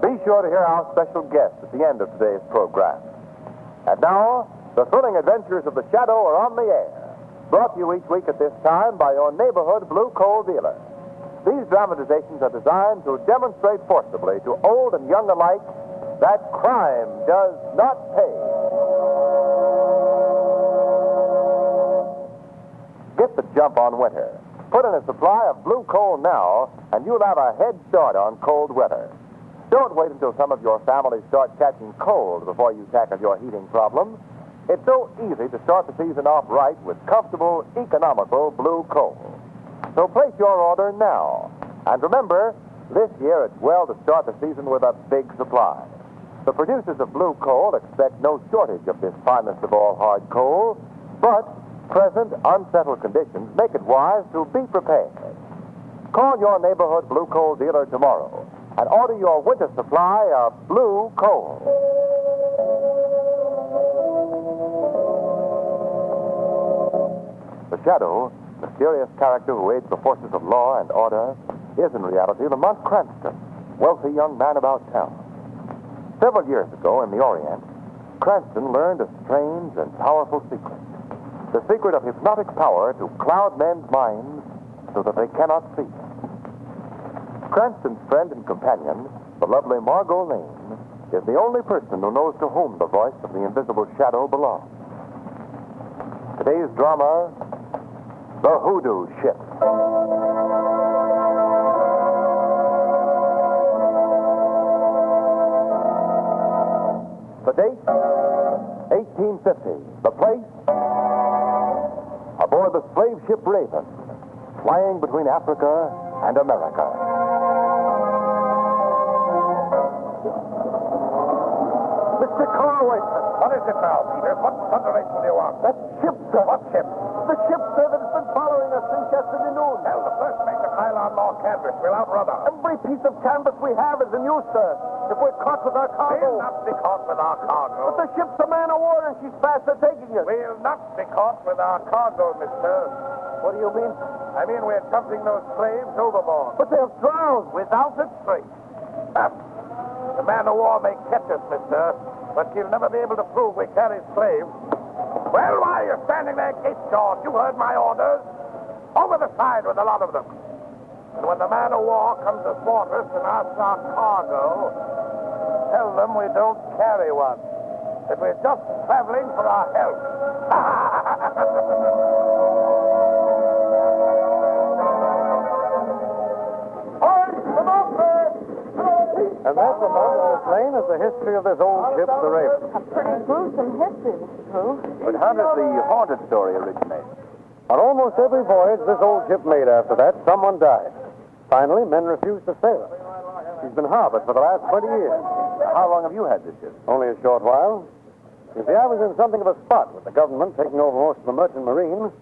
Be sure to hear our special guest at the end of today's program. And now, the thrilling adventures of the Shadow are on the air. Brought to you each week at this time by your neighborhood blue coal dealer. These dramatizations are designed to demonstrate forcibly to old and young alike that crime does not pay. Get the jump on winter. Put in a supply of blue coal now, and you'll have a head start on cold weather. Don't wait until some of your family start catching cold before you tackle your heating problems. It's so easy to start the season off right with comfortable, economical blue coal. So place your order now. And remember, this year it's well to start the season with a big supply. The producers of blue coal expect no shortage of this finest of all hard coal, but present unsettled conditions make it wise to be prepared. Call your neighborhood blue coal dealer tomorrow and order your winter supply of blue coal. The Shadow, mysterious character who aids the forces of law and order, is in reality Lamont Cranston, wealthy young man about town. Several years ago in the Orient, Cranston learned a strange and powerful secret. The secret of hypnotic power to cloud men's minds so that they cannot see. Cranston's friend and companion, the lovely Margot Lane, is the only person who knows to whom the voice of the invisible Shadow belongs. Today's drama, The Hoodoo Ship. The date, 1850. The place, aboard the slave ship Raven, flying between Africa and America. Mr. Carway, what is it now, Peter? What thunderation do you want? That ship, sir. What ship? The ship, sir, that has been following us since yesterday noon. Tell the first mate to pile on more canvas. We'll outrun her. Every piece of canvas we have is in use, sir. If we're caught with our cargo. We'll not be caught with our cargo. But the ship's a man of war and she's fast at taking us. We'll not be caught with our cargo, mister. What do you mean? I mean we're dumping those slaves overboard. But they'll drown. Without a trace. The man of war may catch us, mister, but he'll never be able to prove we carry slaves. Well, why are you standing there, gape-jawed? You heard my orders. Over the side with a lot of them. And when the man of war comes athwart us and asks our cargo, tell them we don't carry one. That we're just traveling for our health. And that, Miss Lane, is the history of this old ship, the Raven. A pretty gruesome history, Mr. Drew. But how did the haunted story originate? On almost every voyage this old ship made after that, someone died. Finally, men refused to sail her. She's been harbored for the last 20 years. How long have you had this ship? Only a short while. You see, I was in something of a spot with the government taking over most of the merchant marine.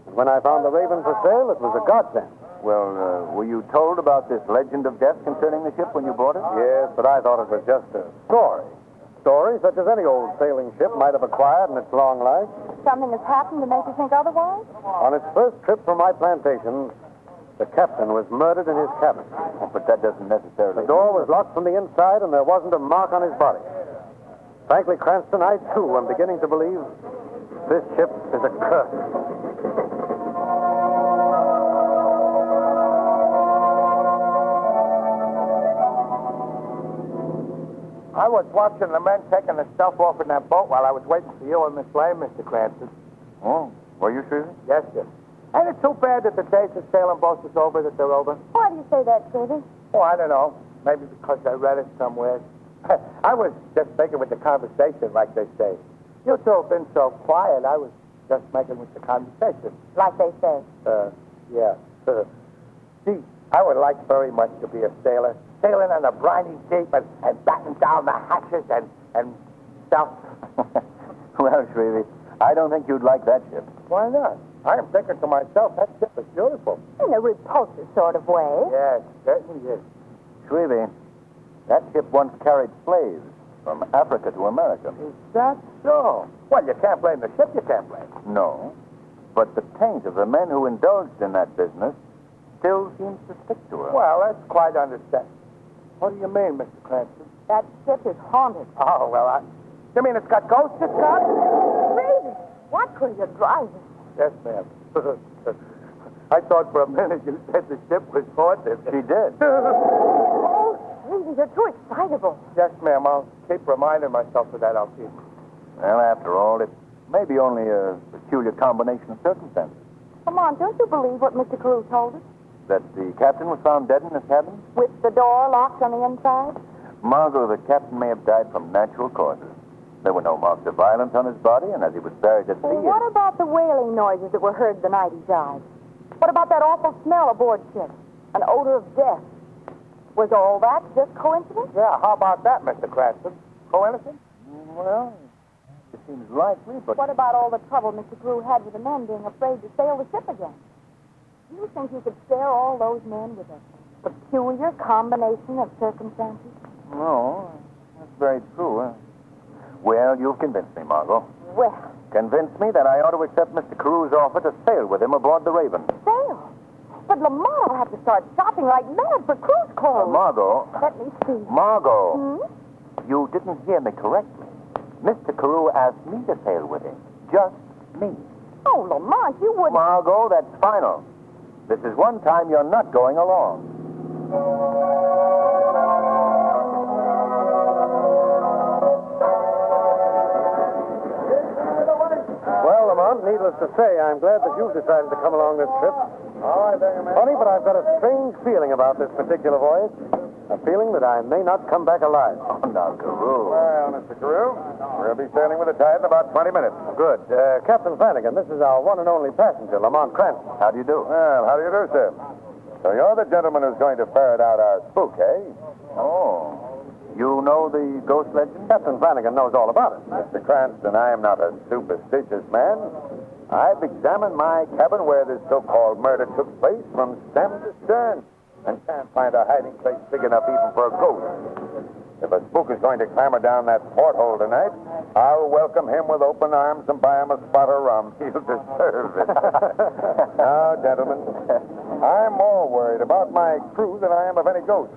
And when I found the Raven for sale, it was a godsend. Well, were you told about this legend of death concerning the ship when you bought it? Yes, but I thought it was just a story. Story such as any old sailing ship might have acquired in its long life. Something has happened to make you think otherwise? On its first trip from my plantation, the captain was murdered in his cabin. Oh, but that doesn't necessarily... The door was locked from the inside, and there wasn't a mark on his body. Frankly, Cranston, I, too, am beginning to believe this ship is a curse. I was watching the men taking the stuff off in that boat while I was waiting for you and Miss Lane, Mr. Cranston. Oh, were you sure? Yes, sir. Ain't it too bad that the days of sailing boats is over, that they're over? Why do you say that, Davy? Oh, I don't know. Maybe because I read it somewhere. I was just thinking with the conversation, like they say. You two have been so quiet, I was just making with the conversation. Like they say. Yeah. Gee, I would like very much to be a sailor. Sailing on the briny deep and batten down the hatches and stuff. Well, Shrevey, I don't think you'd like that ship. Why not? I am thinking to myself, that ship is beautiful. In a repulsive sort of way. Yes, certainly is. Shrevey, that ship once carried slaves from Africa to America. Is that so? Well, you can't blame the ship, you can't blame. No, but the taint of the men who indulged in that business still seems to stick to her. Well, that's quite understandable. What do you mean, Mr. Cranston? That ship is haunted. Oh, well, you mean it's got ghosts, it's got? Crazy. What could you drive it? Yes, ma'am. I thought for a minute you said the ship was haunted. She did. Oh, Crazy, you're too excitable. Yes, ma'am. I'll keep reminding myself of that, Alfie. Well, after all, it may be only a peculiar combination of circumstances. Come on, don't you believe what Mr. Carew told us? That the captain was found dead in his cabin? With the door locked on the inside? Margot, the captain may have died from natural causes. There were no marks of violence on his body, and as he was buried at sea... Well, what about the wailing noises that were heard the night he died? What about that awful smell aboard ship? An odor of death. Was all that just coincidence? Yeah, how about that, Mr. Cranston? Coincidence? Well, it seems likely, but... What about all the trouble Mr. Carew had with the men being afraid to sail the ship again? Do you think he could scare all those men with a peculiar combination of circumstances? No, that's very true. Well, you've convinced me, Margot. Well, Convinced me that I ought to accept Mr. Carew's offer to sail with him aboard the Raven. sail? But Lamont will have to start shopping like mad for cruise clothes. Margot. Let me see. Margot. Hmm? You didn't hear me correctly. Mr. Carew asked me to sail with him. Just me. Oh, Lamont, you wouldn't... Margot, that's final. This is one time you're not going along. Well, Lamont, needless to say, I'm glad that you've decided to come along this trip. All right, then, man. Funny, but I've got a strange feeling about this particular voyage. A feeling that I may not come back alive. Oh, now, Carew. Well, Mr. Carew, we'll be sailing with the tide in about 20 minutes. Good. Captain Flanagan, this is our one and only passenger, Lamont Cranston. How do you do? Well, how do you do, sir? So you're the gentleman who's going to ferret out our spook, eh? Oh. You know the ghost legend? Captain Flanagan knows all about it. Mr. Cranston, I am not a superstitious man. I've examined my cabin where this so-called murder took place from stem to stern and can't find a hiding place big enough even for a ghost. If a spook is going to clamber down that porthole tonight, I'll welcome him with open arms and buy him a spot of rum. He'll deserve it. Now, gentlemen, I'm more worried about my crew than I am of any ghost.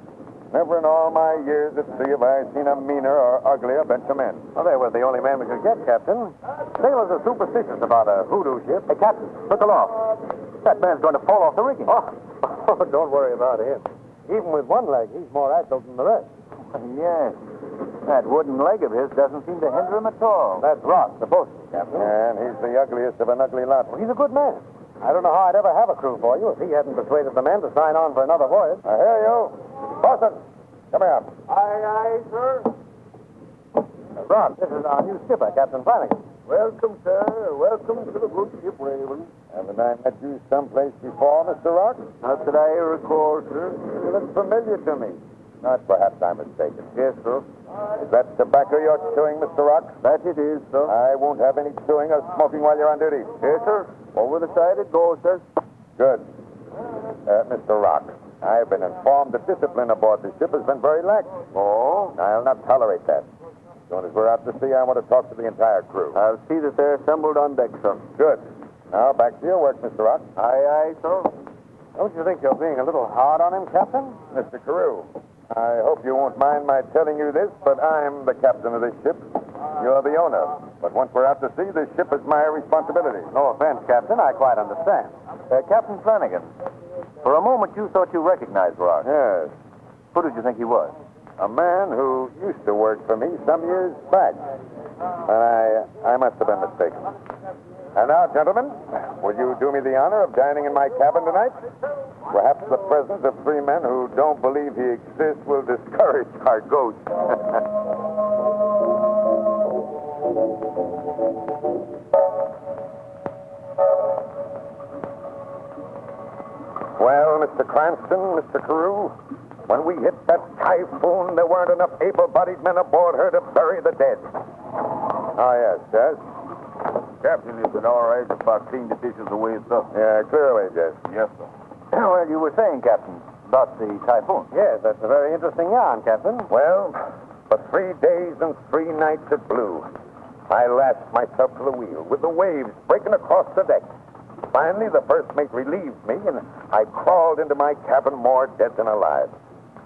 Never in all my years at sea have I seen a meaner or uglier bunch of men. Well, they were the only men we could get, Captain. Sailors are superstitious about a hoodoo ship. Hey, Captain, look aloft. That man's going to fall off the rigging. Oh, don't worry about him. Even with one leg, he's more agile than the rest. Yes. That wooden leg of his doesn't seem to hinder him at all. That's Ross, the bosun, Captain. And he's the ugliest of an ugly lot. Well, he's a good man. I don't know how I'd ever have a crew for you if he hadn't persuaded the men to sign on for another voyage. I hear you. Bosun, come here. Aye, sir. Ross, this is our new skipper, Captain Flanagan. Welcome, sir. Welcome to the good ship Raven. Haven't I met you someplace before, Mr. Rock? Not that I recall, sir. You look familiar to me. Not perhaps I'm mistaken. Yes, sir. Is that tobacco you're chewing, Mr. Rock? That it is, sir. I won't have any chewing or smoking while you're on duty. Yes, sir. Over the side it goes, sir. Good. Mr. Rock, I've been informed the discipline aboard the ship has been very lax. Oh? I'll not tolerate that. As soon as we're out to sea, I want to talk to the entire crew. I'll see that they're assembled on deck, sir. Good. Now, back to your work, Mr. Rock. Aye, sir. Don't you think you're being a little hard on him, Captain? Mr. Carew, I hope you won't mind my telling you this, but I'm the captain of this ship. You're the owner. But once we're out to sea, this ship is my responsibility. No offense, Captain. I quite understand. Captain Flanagan, for a moment you thought you recognized Ross. Yes. Who did you think he was? A man who used to work for me some years back. And I must have been mistaken. And now, gentlemen, will you do me the honor of dining in my cabin tonight? Perhaps the presence of three men who don't believe he exists will discourage our ghost. Well, Mr. Cranston, Mr. Carew, when we hit that typhoon, there weren't enough able-bodied men aboard her to bury the dead. Oh, yes, Jess? Captain, is it all right if I clean the dishes away, sir? Yeah, clearly, Jess. Yes, sir. Well, you were saying, Captain, about the typhoon. Yes, that's a very interesting yarn, Captain. Well, for 3 days and 3 nights it blew. I lashed myself to the wheel with the waves breaking across the deck. Finally, the first mate relieved me, and I crawled into my cabin more dead than alive.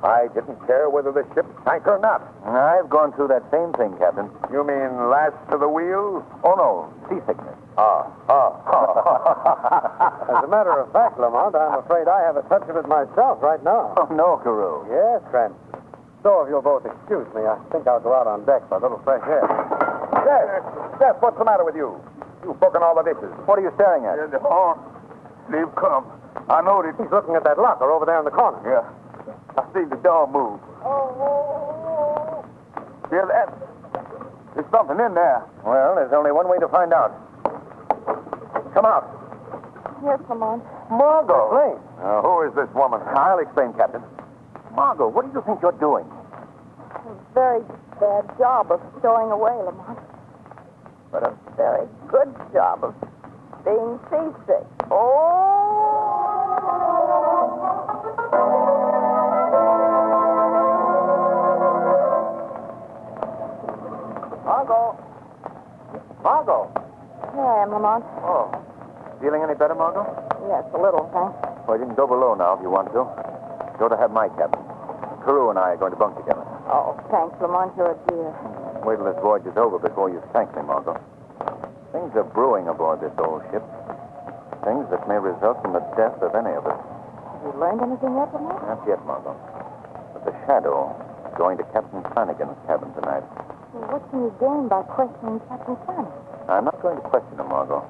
I didn't care whether the ship sank or not. I've gone through that same thing, Captain. You mean last to the wheel? Oh, no, seasickness. As a matter of fact, Lamont, I'm afraid I have a touch of it myself right now. Oh, no, Carew. Yes, Trent. So if you'll both excuse me, I think I'll go out on deck for a little fresh air. Jeff, what's the matter with you? You've broken all the dishes. What are you staring at? They've come. I know that. He's looking at that locker over there in the corner. Yeah. I see the door move. Yeah, that. There's something in there. Well, there's only one way to find out. Come out. Yes, Lamont. Margot. Explain. Who is this woman? I'll explain, Captain. Margot, what do you think you're doing? A very bad job of stowing away, Lamont. But a very good job of being seasick. Margot. Here I am, Lamont. Oh. Feeling any better, Margot? Yes, a little, thanks. Well, you can go below now if you want to. Go to have my cabin. Carew and I are going to bunk together. Oh, thanks, Lamont. You're a dear. Wait till this voyage is over before you thank me, Margot. Things are brewing aboard this old ship. Things that may result in the death of any of us. Have you learned anything yet, Lamont? Not yet, Margot. But the Shadow is going to Captain Flanagan's cabin tonight. Well, what can you gain by questioning Captain Flanagan? I'm not going to question him, Margot.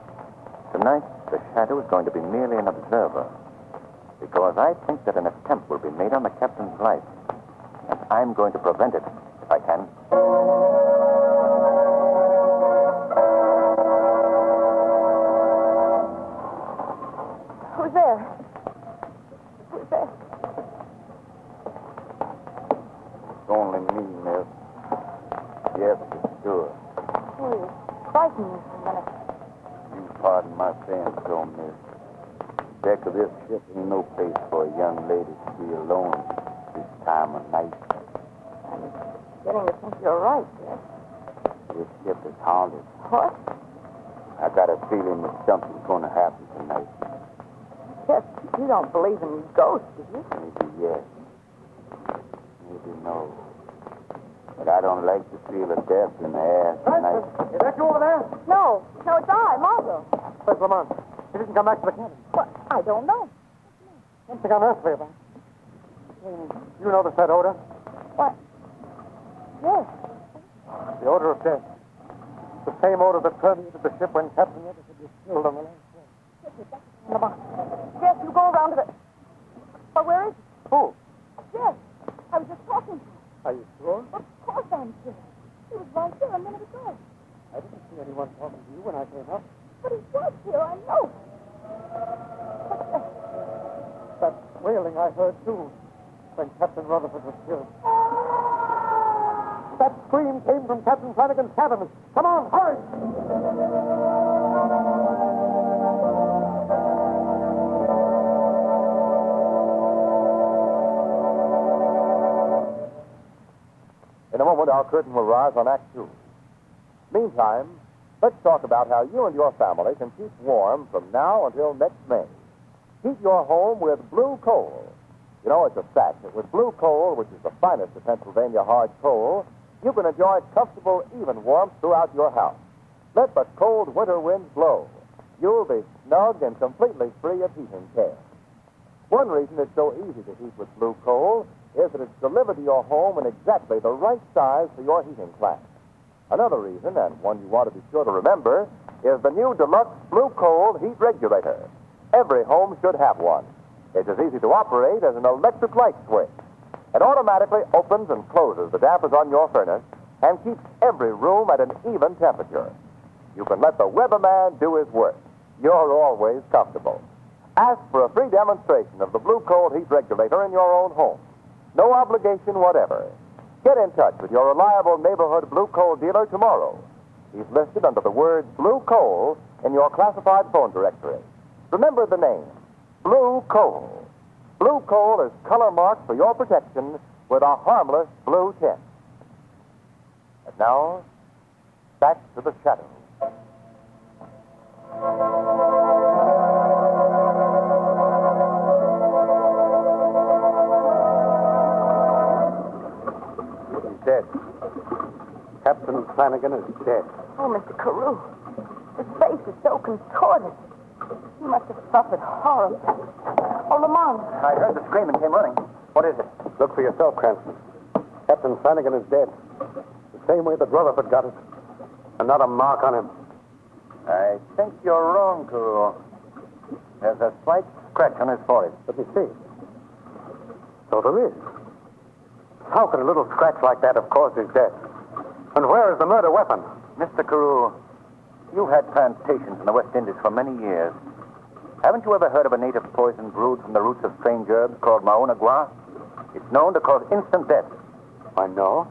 Tonight, the Shadow is going to be merely an observer. Because I think that an attempt will be made on the captain's life. And I'm going to prevent it, if I can. Who's there? Who's there? It's only me, miss. Yes, it's sure. Oh, you frightened me for a minute. You pardon my saying so, miss. Deck of this ship ain't no place for a young lady to be alone this time of night. I'm beginning to think you're right, Jeff. This ship is haunted. What? I got a feeling that something's going to happen tonight. Jeff, you don't believe in ghosts, do you? Maybe yes. Maybe no. But I don't like the feel of death in the air tonight. Is that you over there? No, it's I, Margot. Where's Lamont? He didn't come back to the cabin. What? I don't know. Something unearthly about it. You noticed that odor? What? Yes. The odor of death. The same odor that permeated the ship when Captain Everett was killed on the last floor. Lamont. Jeff, you go around to the... Well, where is he? Who? Jeff. I was just talking to him. Are you sure? Of course I'm sure. He was right there a minute ago. I didn't see anyone talking to you when I came up. But he was here, I know. What's that? That wailing I heard, too, when Captain Rutherford was killed. That scream came from Captain Flanagan's cabin. Come on, hurry! In a moment, our curtain will rise on Act 2. Meantime, let's talk about how you and your family can keep warm from now until next May. Keep your home with blue coal. You know, it's a fact that with blue coal, which is the finest of Pennsylvania hard coal, you can enjoy comfortable, even warmth throughout your house. Let the cold winter winds blow. You'll be snug and completely free of heating care. One reason it's so easy to heat with blue coal is that it's delivered to your home in exactly the right size for your heating class. Another reason, and one you want to be sure to remember, is the new Deluxe Blue Coal Heat Regulator. Every home should have one. It's as easy to operate as an electric light switch. It automatically opens and closes the dampers on your furnace and keeps every room at an even temperature. You can let the weatherman do his work. You're always comfortable. Ask for a free demonstration of the Blue Coal Heat Regulator in your own home. No obligation whatever. Get in touch with your reliable neighborhood Blue Coal dealer tomorrow. He's listed under the word Blue Coal in your classified phone directory. Remember the name, Blue Coal. Blue Coal is color marked for your protection with a harmless blue tint. And now, back to the shadow. dead. Captain Flanagan is dead. Oh, Mr. Carew, his face is so contorted. He must have suffered horribly. Oh, Lamont. I heard the scream and came running. What is it? Look for yourself, Cranston. Captain Flanagan is dead. The same way that Rutherford got it. And not a mark on him. I think you're wrong, Carew. There's a slight scratch on his forehead. Let me see. So there is. How could a little scratch like that have caused his death? And where is the murder weapon? Mr. Carew, you've had plantations in the West Indies for many years. Haven't you ever heard of a native poison brewed from the roots of strange herbs called mauna gua? It's known to cause instant death. I know.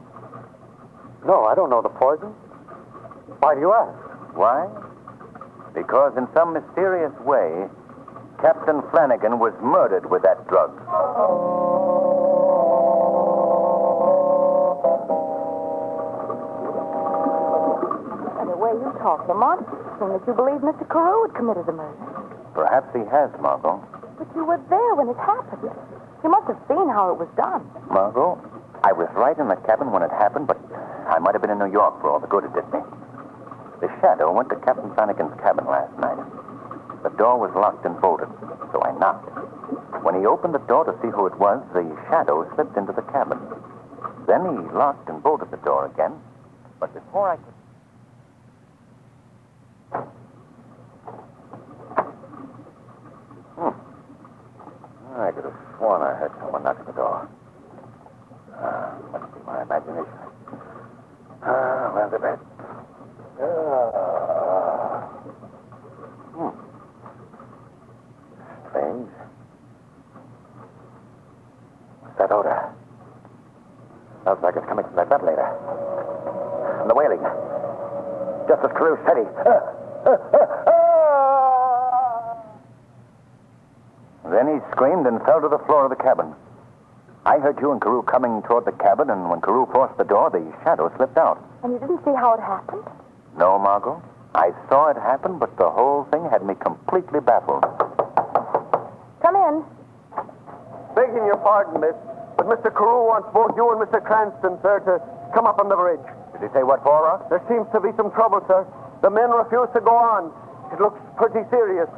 No, I don't know the poison. Why do you ask? Why? Because in some mysterious way, Captain Flanagan was murdered with that drug. And the way you talk, Lamont, seems that you believe Mr. Carew had committed the murder. Perhaps he has, Margot. But you were there when it happened. You must have seen how it was done. Margot, I was right in the cabin when it happened, but I might have been in New York for all the good it did me. The Shadow went to Captain Flanagan's cabin last night. The door was locked and bolted, so I knocked. When he opened the door to see who it was, the Shadow slipped into the cabin. Then he locked and bolted the door again, but before I could... I could have sworn I heard someone knock at the door. Must be my imagination. Well, the bed. Strange. What's that odor? Smells like it's coming from that ventilator. And the wailing. Just as Carew said he... Then he screamed and fell to the floor of the cabin. I heard you and Carew coming toward the cabin, and when Carew forced the door, the Shadow slipped out. And you didn't see how it happened? No, Margot. I saw it happen, but the whole thing had me completely baffled. Come in. Begging your pardon, miss, but Mr. Carew wants both you and Mr. Cranston, sir, to come up on the bridge. Did he say what for, Ross? There seems to be some trouble, sir. The men refuse to go on. It looks pretty serious.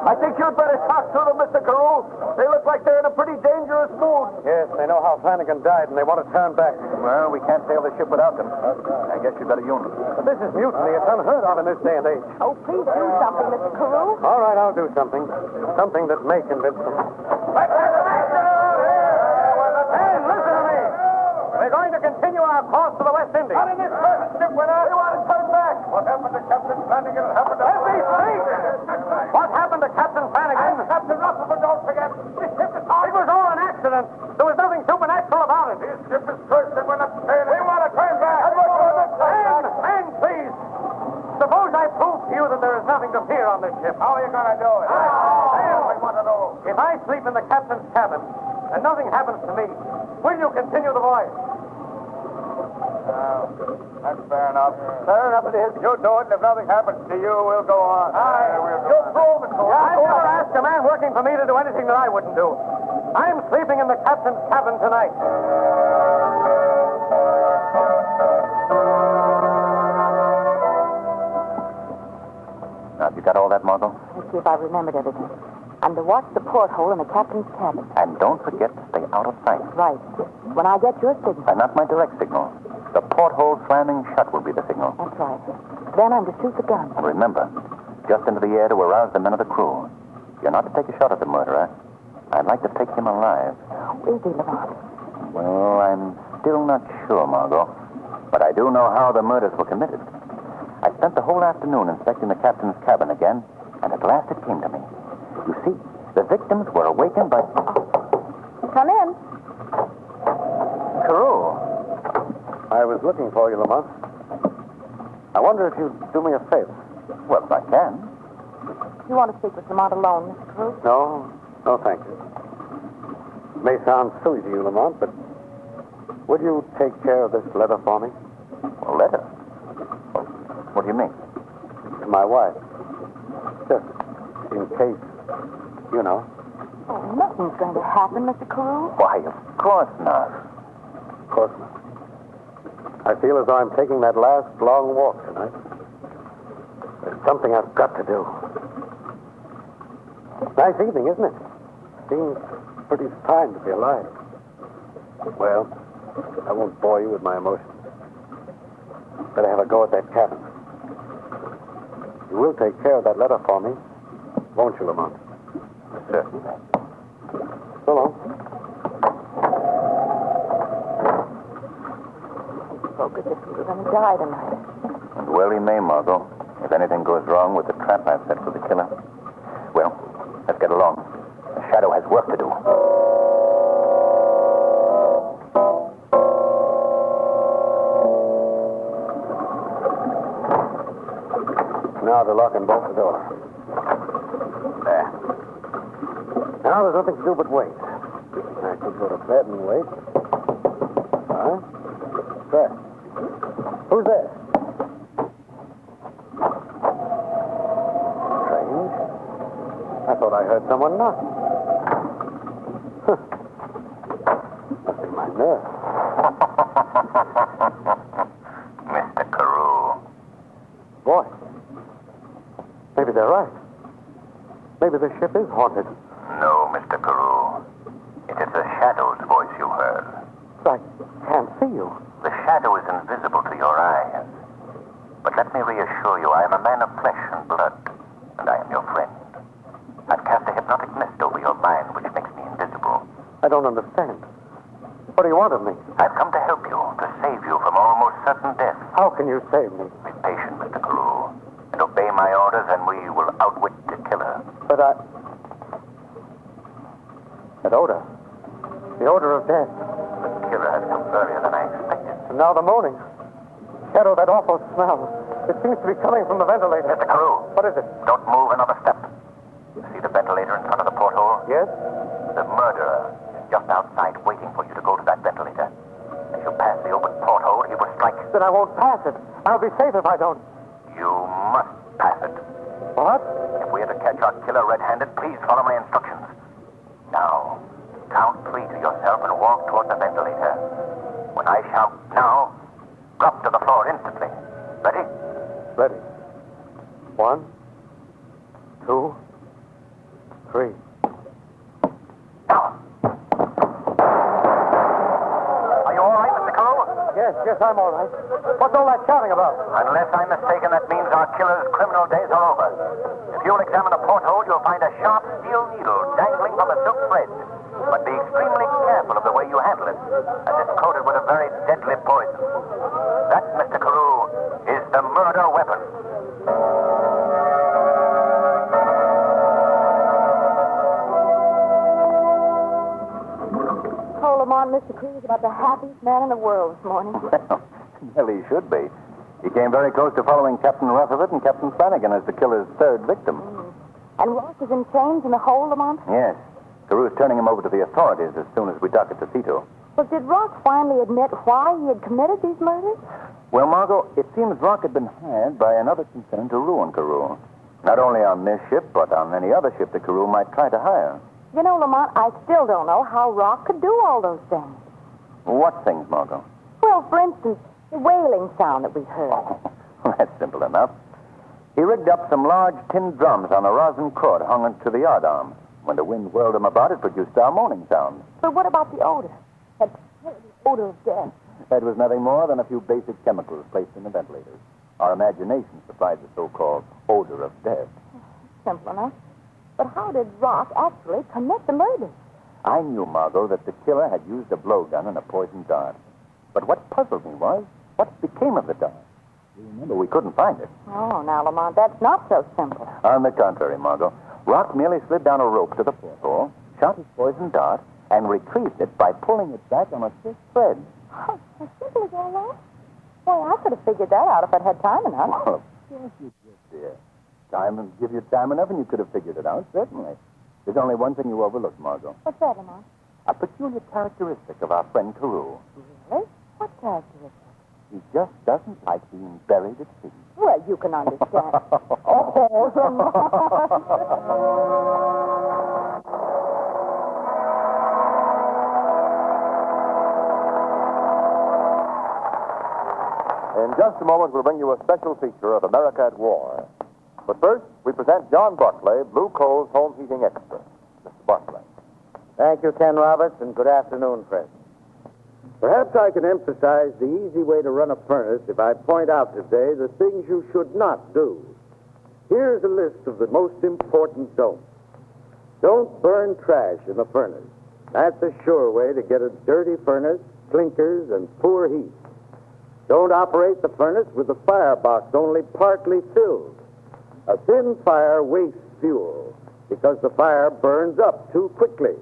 I think you'd better talk to them, Mr. Carew. They look like they're in a pretty dangerous mood. Yes, they know how Flanagan died, and they want to turn back. Well, we can't sail the ship without them. I guess you'd better use them. But this is mutiny. It's unheard of in this day and age. Oh, please do something, Mr. Carew. All right, I'll do something. Something that may convince them. Hey, listen to me. We're going to continue our course to the West Indies. Not in this present ship with us. We want to turn back. What happened to Captain Flanagan? Let me speak. What happened to Captain Flanagan? Captain Rutherford, don't forget. This ship is hard. It was all an accident. There was nothing supernatural about it. His ship is cursed and we're not sailing. We want to turn back. Man, please. Suppose I prove to you that there is nothing to fear on this ship. How are you going to do it? We want to know. If I sleep in the captain's cabin and nothing happens to me, will you continue the voyage? That's fair enough. Fair enough it is. You do it, and if nothing happens to you, we'll go on. You'll prove it, I've never asked a man working for me to do anything that I wouldn't do. I'm sleeping in the captain's cabin tonight. Now, have you got all that, Margot? Let's see if I remembered everything. I'm to watch the porthole in the captain's cabin. And don't forget to stay out of sight. Right. When I get your signal. And not my direct signal. The porthole slamming shut will be the signal. That's right. Then I'm to shoot the gun. And remember, just into the air to arouse the men of the crew. You're not to take a shot at the murderer. I'd like to take him alive. Is he, Lamont? Well, I'm still not sure, Margot. But I do know how the murders were committed. I spent the whole afternoon inspecting the captain's cabin again, and at last it came to me. You see, the victims were awakened by... Come in. Carew. I was looking for you, Lamont. I wonder if you'd do me a favor. Well, if I can. You want to speak with Lamont alone, Mr. Carew? No, thank you. It may sound silly to you, Lamont, but would you take care of this letter for me? A letter? Well, what do you mean? To my wife. Just in case You know. Oh, nothing's going to happen, Mr. Carew. Why, of course not. Of course not. I feel as though I'm taking that last long walk tonight. There's something I've got to do. Nice evening, isn't it? Seems pretty fine to be alive. Well, I won't bore you with my emotions. Better have a go at that cabin. You will take care of that letter for me, won't you, Lamont? Certainly. So long. Spoke as if he were going to die tonight. And well, he may, Margot. If anything goes wrong with the trap I've set for the killer. Well, let's get along. The Shadow has work to do. Now to lock and bolt the door. There. Now there's nothing to do but wait. I could go to bed and wait. Huh? There. Who's there? Strange. I thought I heard someone knock. Huh. Must be my nerve. Mr. Carew. Boy. Maybe they're right. Maybe the ship is haunted. No, Mr. Carew. It is the Shadow's voice you heard. I can't see you. The Shadow is invisible to your eyes. But let me reassure you, I am a man of flesh and blood, and I am your friend. I've cast a hypnotic mist over your mind, which makes me invisible. I don't understand. What do you want of me? I've come to help you, to save you from almost certain death. How can you save me? Be patient, Mr. Carew, and obey my orders, and we will outwit the killer. But that odor. The odor of death. The killer has come earlier than I expected. And now the moaning. Shadow, that awful smell. It seems to be coming from the ventilator. Mr. Carew. What is it? Don't move another step. You see the ventilator in front of the porthole? Yes? The murderer is just outside waiting for you to go to that ventilator. As you pass the open porthole, he will strike. Then I won't pass it. I'll be safe if I don't. You must pass it. What? If we are to catch our killer red-handed, please follow my instructions. Now, count 3 to yourself and walk toward the ventilator. When I shout now, drop to the floor instantly. Ready? Ready. 1, 2, 3. Now. Are you all right, Mr. Carew? Yes, I'm all right. What's all that shouting about? Unless I'm mistaken, that means our killer's criminal days are over. If you'll examine the porthole, you'll find a sharp steel needle dangling from the silk thread. But be extremely careful of the way you handle it, as it's coated with a very deadly poison. That, Mr. Carew, is the murder weapon. Oh, Lamont, Mr. Carew is about the happiest man in the world this morning. Well, he should be. He came very close to following Captain Rutherford and Captain Flanagan as the killer's third victim. And Ross is in chains in the hole, Lamont? Yes. Carew's turning him over to the authorities as soon as we dock at the Tito. But did Ross finally admit why he had committed these murders? Well, Margot, it seems Rock had been hired by another concern to ruin Carew. Not only on this ship, but on any other ship that Carew might try to hire. You know, Lamont, I still don't know how Rock could do all those things. What things, Margot? Well, for instance, the wailing sound that we heard. That's simple enough. He rigged up some large tin drums on a rosin cord hung to the yardarm. When the wind whirled them about, it produced our moaning sound. But what about the odor? That terrible odor of death. That was nothing more than a few basic chemicals placed in the ventilators. Our imagination supplied the so-called odor of death. Simple enough. But how did Rock actually commit the murders? I knew, Margot, that the killer had used a blowgun and a poison dart. But what puzzled me was, what became of the dart? You remember, we couldn't find it. Oh, now, Lamont, that's not so simple. On the contrary, Margot, Rock merely slid down a rope to the porthole, shot his poison dart, and retrieved it by pulling it back on a thick thread. Oh, as simple as all that? Boy, I could have figured that out if I'd had time enough. Well, of course you did, dear. Time and give you time enough and you could have figured it out, certainly. There's only one thing you overlooked, Margot. What's that, Lamont? A peculiar characteristic of our friend Carew. Really? What characteristic? He just doesn't like being buried at sea. Well, you can understand. Oh, Lamont. just a moment, we'll bring you a special feature of America at War. But first, we present John Barclay, Blue Coal's home heating expert. Mr. Barclay. Thank you, Ken Roberts, and good afternoon, Fred. Perhaps I can emphasize the easy way to run a furnace if I point out today the things you should not do. Here's a list of the most important don'ts. Don't burn trash in the furnace. That's a sure way to get a dirty furnace, clinkers, and poor heat. Don't operate the furnace with the firebox only partly filled. A thin fire wastes fuel because the fire burns up too quickly.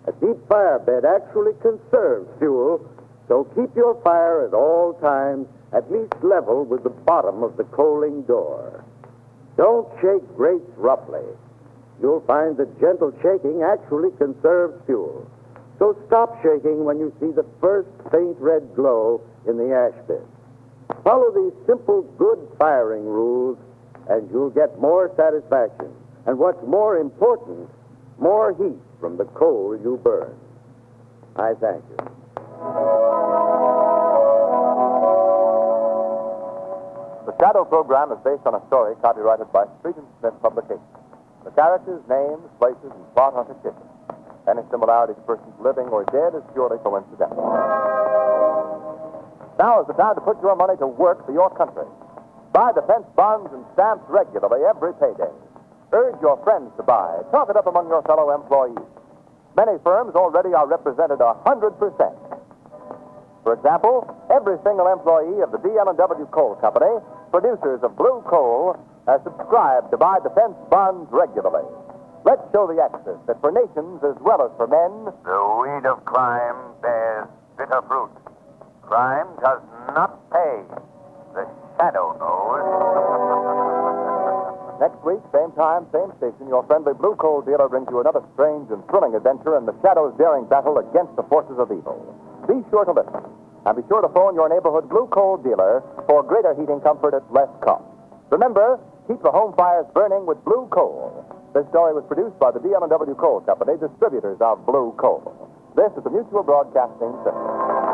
A deep fire bed actually conserves fuel, so keep your fire at all times at least level with the bottom of the coaling door. Don't shake grates roughly. You'll find that gentle shaking actually conserves fuel. So stop shaking when you see the first faint red glow in the ash pit. Follow these simple good firing rules, and you'll get more satisfaction. And what's more important, more heat from the coal you burn. I thank you. The Shadow program is based on a story copyrighted by Street and Smith Publications. The characters, names, places, and plot are fictitious. Any similarity to persons living or dead is purely coincidental. Now is the time to put your money to work for your country. Buy defense bonds and stamps regularly every payday. Urge your friends to buy. Talk it up among your fellow employees. Many firms already are represented 100%. For example, every single employee of the DL&W Coal Company, producers of blue coal, has subscribed to buy defense bonds regularly. Let's show the axis that for nations as well as for men, The weed of crime bears bitter fruit. Crime does not pay. The shadow knows. next week, same time, same station, your friendly blue coal dealer brings you another strange and thrilling adventure in the Shadow's daring battle against the forces of evil. Be sure to listen, and be sure to phone your neighborhood blue coal dealer for greater heating comfort at less cost. Remember, keep the home fires burning with blue coal. This story was produced by the DL&W Coal Company, distributors of blue coal. This is the Mutual Broadcasting System.